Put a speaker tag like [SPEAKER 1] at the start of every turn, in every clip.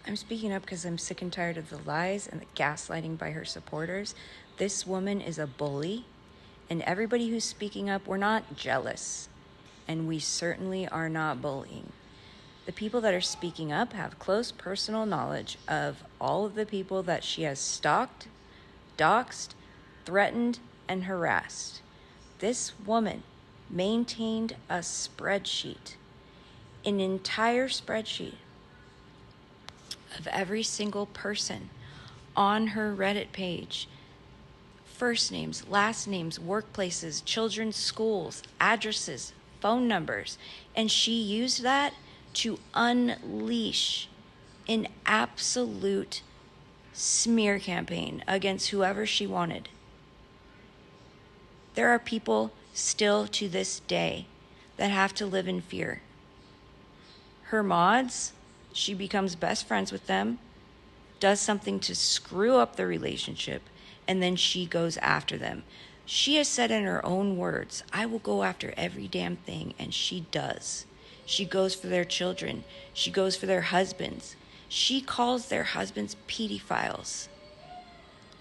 [SPEAKER 1] I'm speaking up because I'm sick and tired of the lies and the gaslighting by her supporters. This woman is a bully, and everybody who's speaking up, we're not jealous, and we certainly are not bullying. The people that are speaking up have close personal knowledge of all of the people that she has stalked, doxxed, threatened, and harassed. This woman maintained a spreadsheet, an entire spreadsheet of every single person on her Reddit page. First names, last names, workplaces, children's schools, addresses, phone numbers. And she used that to unleash an absolute smear campaign against whoever she wanted. There are people still to this day that have to live in fear. Her mods, she becomes best friends with them, does something to screw up the relationship, and then she goes after them. She has said in her own words, I will go after every damn thing, and she does. She goes for their children. She goes for their husbands. She calls their husbands pedophiles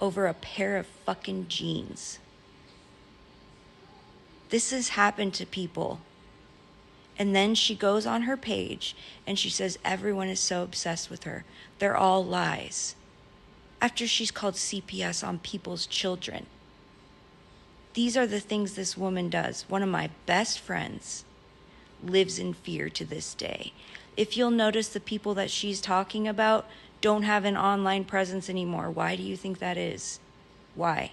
[SPEAKER 1] over a pair of fucking jeans. This has happened to people. And then she goes on her page and she says everyone is so obsessed with her. They're all lies. After she's called CPS on people's children. These are the things this woman does. One of my best friends lives in fear to this day. If you'll notice, the people that she's talking about don't have an online presence anymore. Why do you think that is? Why?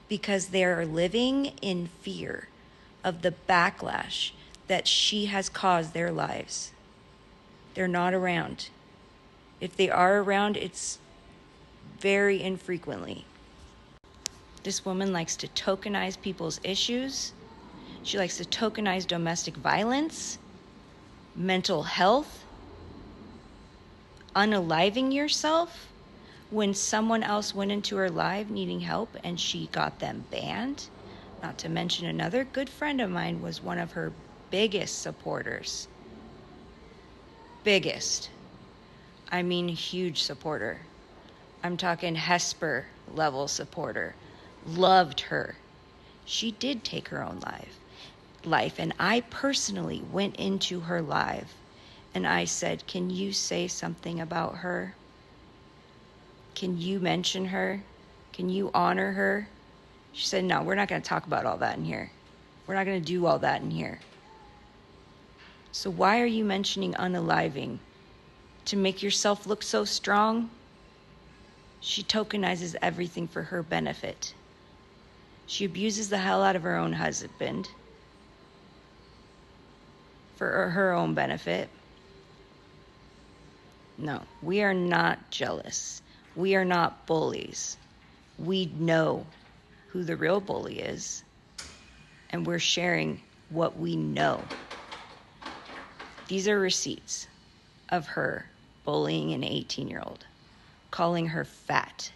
[SPEAKER 1] Because they're living in fear of the backlash that she has caused their lives. They're not around. If they are around, it's very infrequently. This woman likes to tokenize people's issues. She likes to tokenize domestic violence, mental health, unaliving yourself when someone else went into her live needing help and she got them banned. Not to mention, another good friend of mine was one of her biggest supporters. Biggest. I mean, huge supporter. I'm talking Hesper level supporter. Loved her. She did take her own life. And I personally went into her live and I said, can you say something about her? Can you mention her? Can you honor her? She said, no, we're not going to talk about all that in here. We're not going to do all that in here. So why are you mentioning unaliving? To make yourself look so strong? She tokenizes everything for her benefit. She abuses the hell out of her own husband for her own benefit. No, we are not jealous. We are not bullies. We know who the real bully is, and we're sharing what we know. These are receipts of her bullying an 18-year-old, calling her fat.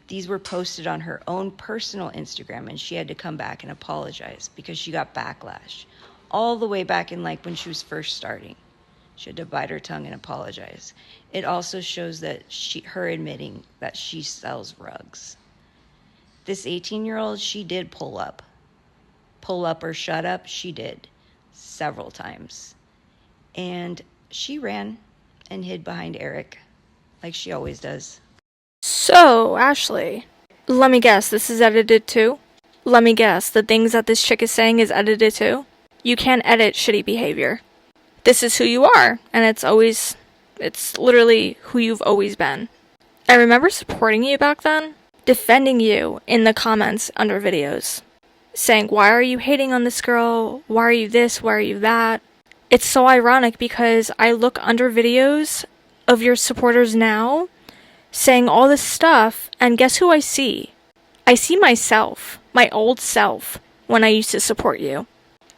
[SPEAKER 1] These were posted on her own personal Instagram, and she had to come back and apologize because she got backlash all the way back in like when she was first starting. She had to bite her tongue and apologize. It also shows that her admitting that she sells rugs. This 18-year-old, she did pull up. Pull up or shut up, she did several times. And she ran and hid behind Eric, like she always does.
[SPEAKER 2] So, Ashley, let me guess, this is edited too? Let me guess, the things that this chick is saying is edited too? You can't edit shitty behavior. This is who you are, and it's literally who you've always been. I remember supporting you back then, defending you in the comments under videos, saying, why are you hating on this girl? Why are you this? Why are you that? It's so ironic because I look under videos of your supporters now saying all this stuff, and guess who I see? I see myself, my old self, when I used to support you.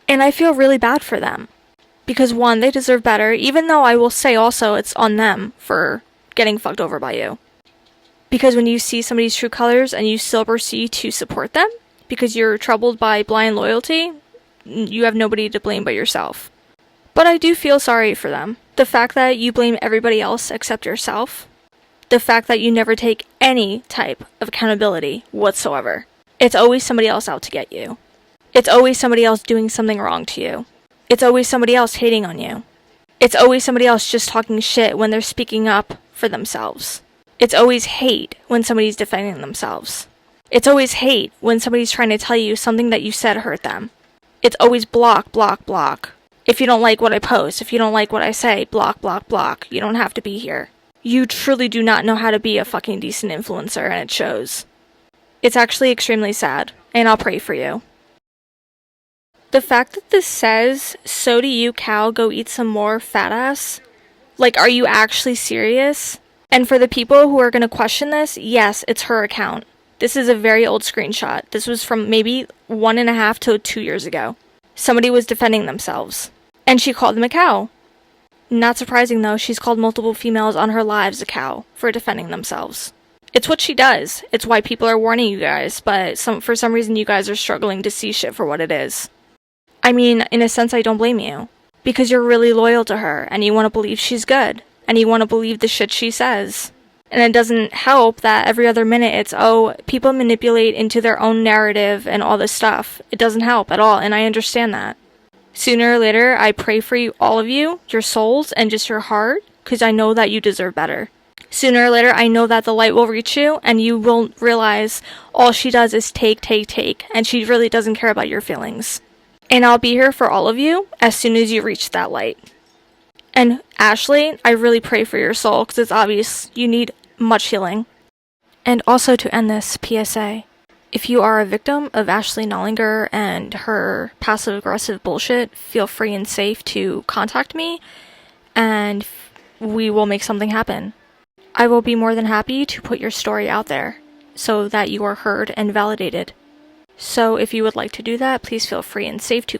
[SPEAKER 2] And I feel really bad for them. Because one, they deserve better, even though I will say also it's on them for getting fucked over by you. Because when you see somebody's true colors and you still proceed to support them, because you're troubled by blind loyalty, you have nobody to blame but yourself. But I do feel sorry for them. The fact that you blame everybody else except yourself. The fact that you never take any type of accountability whatsoever. It's always somebody else out to get you. It's always somebody else doing something wrong to you. It's always somebody else hating on you. It's always somebody else just talking shit when they're speaking up for themselves. It's always hate when somebody's defending themselves. It's always hate when somebody's trying to tell you something that you said hurt them. It's always block, block, block. If you don't like what I post, if you don't like what I say, block, block, block. You don't have to be here. You truly do not know how to be a fucking decent influencer, and it shows. It's actually extremely sad, and I'll pray for you. The fact that this says, "So do you, cow, go eat some more, fat ass." Like, are you actually serious? And for the people who are going to question this, yes, it's her account. This is a very old screenshot. This was from maybe 1.5 to 2 years ago. Somebody was defending themselves, and she called them a cow. Not surprising though, she's called multiple females on her lives a cow for defending themselves. It's what she does. It's why people are warning you guys, but for some reason you guys are struggling to see shit for what it is. I mean, in a sense, I don't blame you. Because you're really loyal to her, and you want to believe she's good, and you want to believe the shit she says. And it doesn't help that every other minute it's, oh, people manipulate into their own narrative and all this stuff. It doesn't help at all, and I understand that. Sooner or later, I pray for you, all of you, your souls, and just your heart, because I know that you deserve better. Sooner or later, I know that the light will reach you, and you will realize all she does is take, and she really doesn't care about your feelings. And I'll be here for all of you as soon as you reach that light. And Ashley, I really pray for your soul, because it's obvious you need much healing. And also to end this PSA, if you are a victim of Ashley Nollinger and her passive-aggressive bullshit, feel free and safe to contact me, and we will make something happen. I will be more than happy to put your story out there, so that you are heard and validated. So if you would like to do that, please feel free and safe to